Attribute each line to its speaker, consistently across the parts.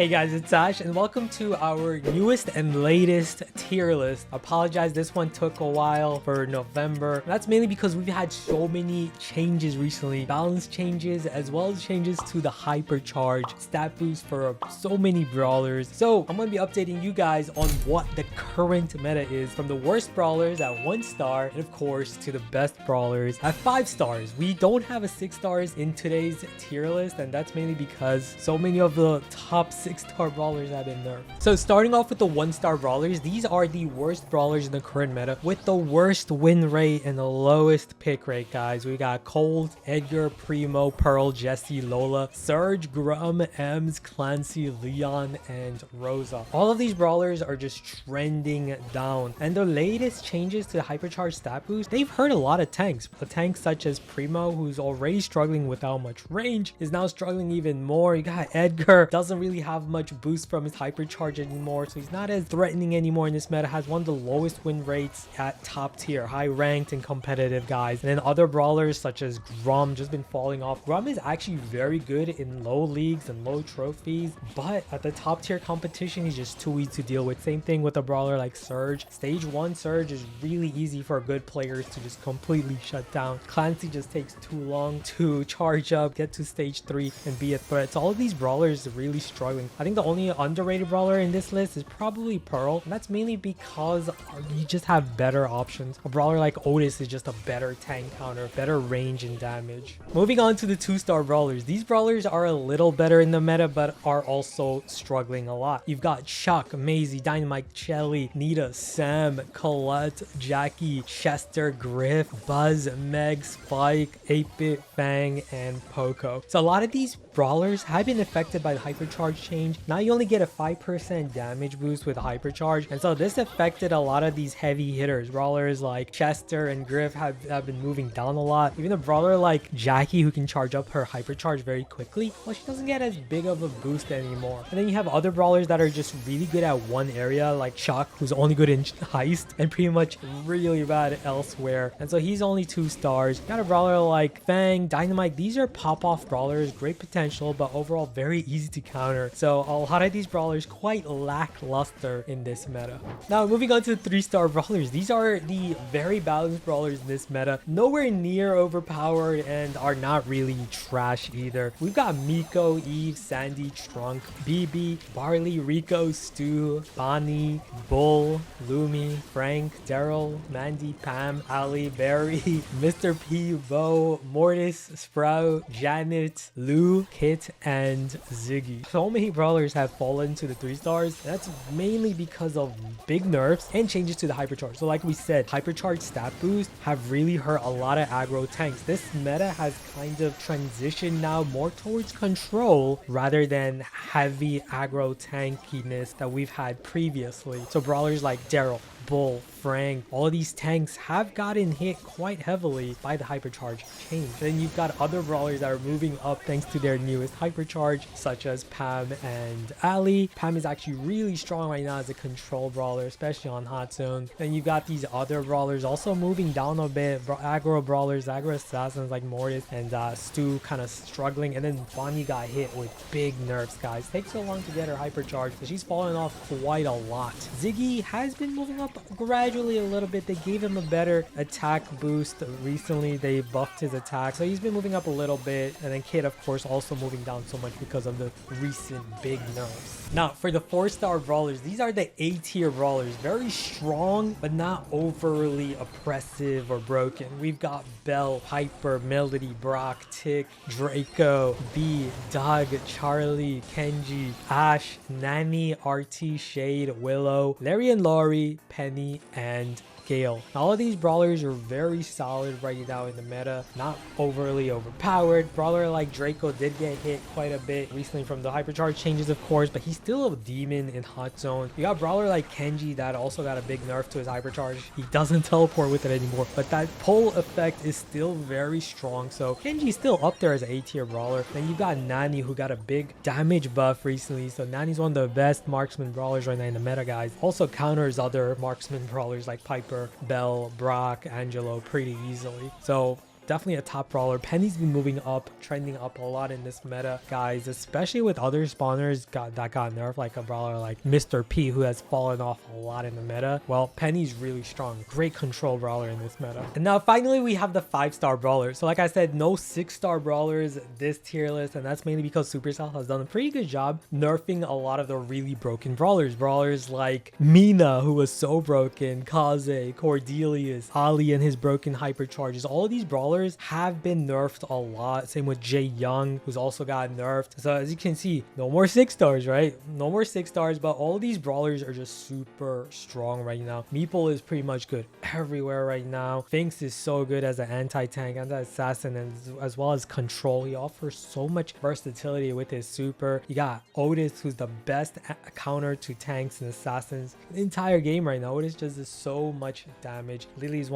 Speaker 1: Hey guys, it's Ash and welcome to our newest and latest tier list. Apologize, this one took a while for November. That's mainly because we've had so many changes recently. Balance changes as well as changes to the hypercharge stat boost for so many brawlers. So I'm going to be updating you guys on what the current meta is, from the worst brawlers at 1 star and of course to the best brawlers at 5 stars. We don't have a 6 stars in today's tier list, and that's mainly because so many of the top 6-star brawlers have been nerfed. So starting off with the 1-star brawlers, these are the worst brawlers in the current meta with the worst win rate and the lowest pick rate, guys. We got Cold, Edgar, Primo, Pearl, Jesse, Lola, Surge, Grum, Ems, Clancy, Leon, and Rosa. All of these brawlers are just trending down, and the latest changes to the hypercharge stat boost, they've hurt a lot of tanks. A tank such as Primo, who's already struggling without much range, is now struggling even more. You got Edgar, doesn't really have much boost from his hypercharge anymore, so he's not as threatening anymore in this meta. Has one of the lowest win rates at top tier, high ranked and competitive, guys. And then other brawlers such as Grum just been falling off. Grum is actually very good in low leagues and low trophies, but at the top tier competition he's just too easy to deal with. Same thing with a brawler like Surge. Stage 1 Surge is really easy for good players to just completely shut down. Clancy just takes too long to charge up, get to stage 3 and be a threat. So all of these brawlers are really struggling. I think the only underrated brawler in this list is probably Pearl, and that's mainly because you just have better options. A brawler like Otis is just a better tank counter, better range and damage. Moving on to the 2-star brawlers. These brawlers are a little better in the meta, but are also struggling a lot. You've got Chuck, Maisie, Dynamike, Shelly, Nita, Sam, Colette, Jackie, Chester, Griff, Buzz, Meg, Spike, 8-Bit, Fang, and Poco. So a lot of these brawlers have been affected by the hypercharge change. Now you only get a 5% damage boost with hypercharge, and so this affected a lot of these heavy hitters. Brawlers like Chester and Griff have been moving down a lot. Even a brawler like Jackie, who can charge up her hypercharge very quickly, well, she doesn't get as big of a boost anymore. And then you have other brawlers that are just really good at one area, like Chuck, who's only good in heist and pretty much really bad elsewhere, and so he's only 2 stars. You got a brawler like Fang, Dynamike. These are pop-off brawlers, great potential, but overall very easy to counter. So a lot of these brawlers quite lackluster in this meta. Now moving on to the 3-star brawlers. These are the very balanced brawlers in this meta, nowhere near overpowered and are not really trash either. We've got Miko, Eve, Sandy, Trunk, BB, Barley, Rico, Stu, Bonnie, Bull, Lumi, Frank, Daryl, Mandy, Pam, Ali, Barry, Mr. P, Bo, Mortis, Sprout, Janet, Lou, Kit, and Ziggy. So many brawlers have fallen to the 3 stars. That's mainly because of big nerfs and changes to the hypercharge. So like we said, hypercharge stat boost have really hurt a lot of aggro tanks. This meta has kind of transitioned now more towards control rather than heavy aggro tankiness that we've had previously. So brawlers like Daryl, Bull, Frank, all these tanks have gotten hit quite heavily by the hypercharge change. Then you've got other brawlers that are moving up thanks to their newest hypercharge, such as Pam and Ali. Pam is actually really strong right now as a control brawler, especially on hot zone. Then you've got these other brawlers also moving down a bit. Aggro brawlers, aggro assassins like Mortis and Stu kind of struggling. And then Bonnie got hit with big nerfs, guys. Takes so long to get her hypercharge, so she's fallen off quite a lot. Ziggy has been moving up gradually a little bit. They gave him a better attack boost recently. They buffed his attack, so he's been moving up a little bit. And then Kid, of course, also moving down so much because of the recent big nerfs. Now for the 4-star brawlers, these are the A-tier brawlers. Very strong but not overly oppressive or broken. We've got Belle, Piper, Melody, Brock, Tick, Draco, B, Doug, Charlie, Kenji, Ash, Nani, RT, Shade, Willow, Larry and Laurie, Penny, and Gale. All of these brawlers are very solid right now in the meta, not overly overpowered. Brawler like Draco did get hit quite a bit recently from the hypercharge changes, of course, but he's still a demon in hot zone. You got brawler like Kenji that also got a big nerf to his hypercharge. He doesn't teleport with it anymore, but that pull effect is still very strong. So Kenji's still up there as an A-tier brawler. Then you got Nani, who got a big damage buff recently. So Nani's one of the best marksman brawlers right now in the meta, guys. Also counters other marksman brawlers like Piper, Belle, Brock, Angelo pretty easily. So definitely a top brawler. Penny's been moving up, trending up a lot in this meta, guys, especially with other spawners that got nerfed, like a brawler like Mr. P, who has fallen off a lot in the meta. Well, Penny's really strong. Great control brawler in this meta. And now finally we have the 5-star brawlers. So like I said, no 6-star brawlers this tier list, and that's mainly because Supercell has done a pretty good job nerfing a lot of the really broken brawlers. Brawlers like Mina, who was so broken, Kaze, Cordelius, Ali and his broken hypercharges. All of these brawlers have been nerfed a lot. Same with Jay Young, who's also got nerfed. So as you can see, no more 6-stars, right? No more 6-stars, but all these brawlers are just super strong right now. Meeple is pretty much good everywhere right now. Finks is so good as an anti-tank, anti-assassin, and as well as control. He offers so much versatility with his super. You got Otis, who's the best counter to tanks and assassins in the entire game right now. Otis just does so much damage. Lily's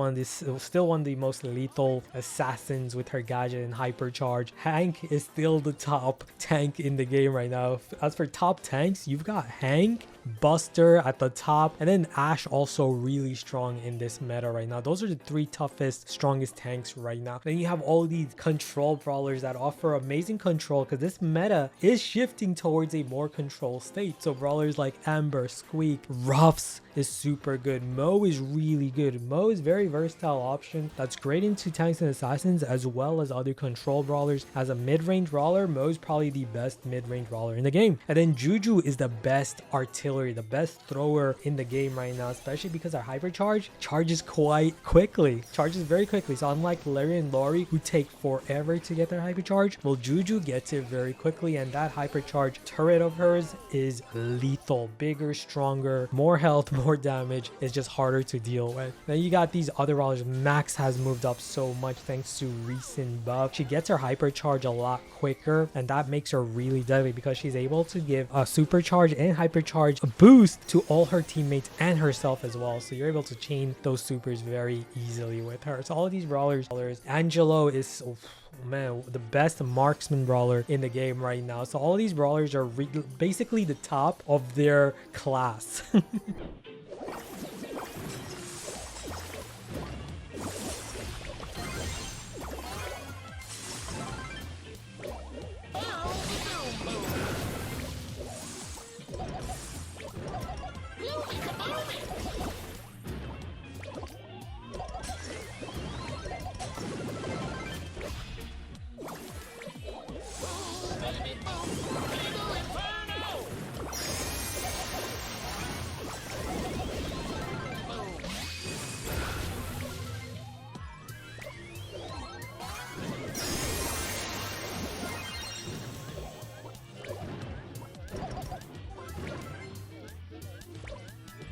Speaker 1: still one of the most lethal assassins with her gadget and hypercharge. Hank is still the top tank in the game right now. As for top tanks, you've got Hank, Buster at the top, and then Ash also really strong in this meta right now. Those are the 3 toughest, strongest tanks right now. Then you have all these control brawlers that offer amazing control, because this meta is shifting towards a more control state. So brawlers like Amber, Squeak, Ruffs is super good. Mo is really good. Mo is very versatile option that's great into tanks and assassins as well as other control brawlers. As a mid-range brawler, Mo is probably the best mid-range brawler in the game. And then Juju is the best artillery, the best thrower in the game right now, especially because our hypercharge charges quite quickly, charges very quickly. So unlike Larry and Lori, who take forever to get their hypercharge, well, Juju gets it very quickly, and that hypercharge turret of hers is lethal. Bigger, stronger, more health, more damage. It's just harder to deal with. Then you got these other brawlers. Max has moved up so much thanks to recent buff. She gets her hypercharge a lot quicker, and that makes her really deadly because she's able to give a supercharge and hypercharge a boost to all her teammates and herself as well. So you're able to chain those supers very easily with her. So all of these brawlers, Angelo is man, the best marksman brawler in the game right now. So all of these brawlers are basically the top of their class.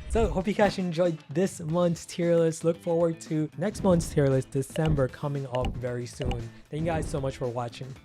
Speaker 1: So hope you guys enjoyed this month's tier list. Look forward to next month's tier list, December, coming up very soon. Thank you guys so much for watching.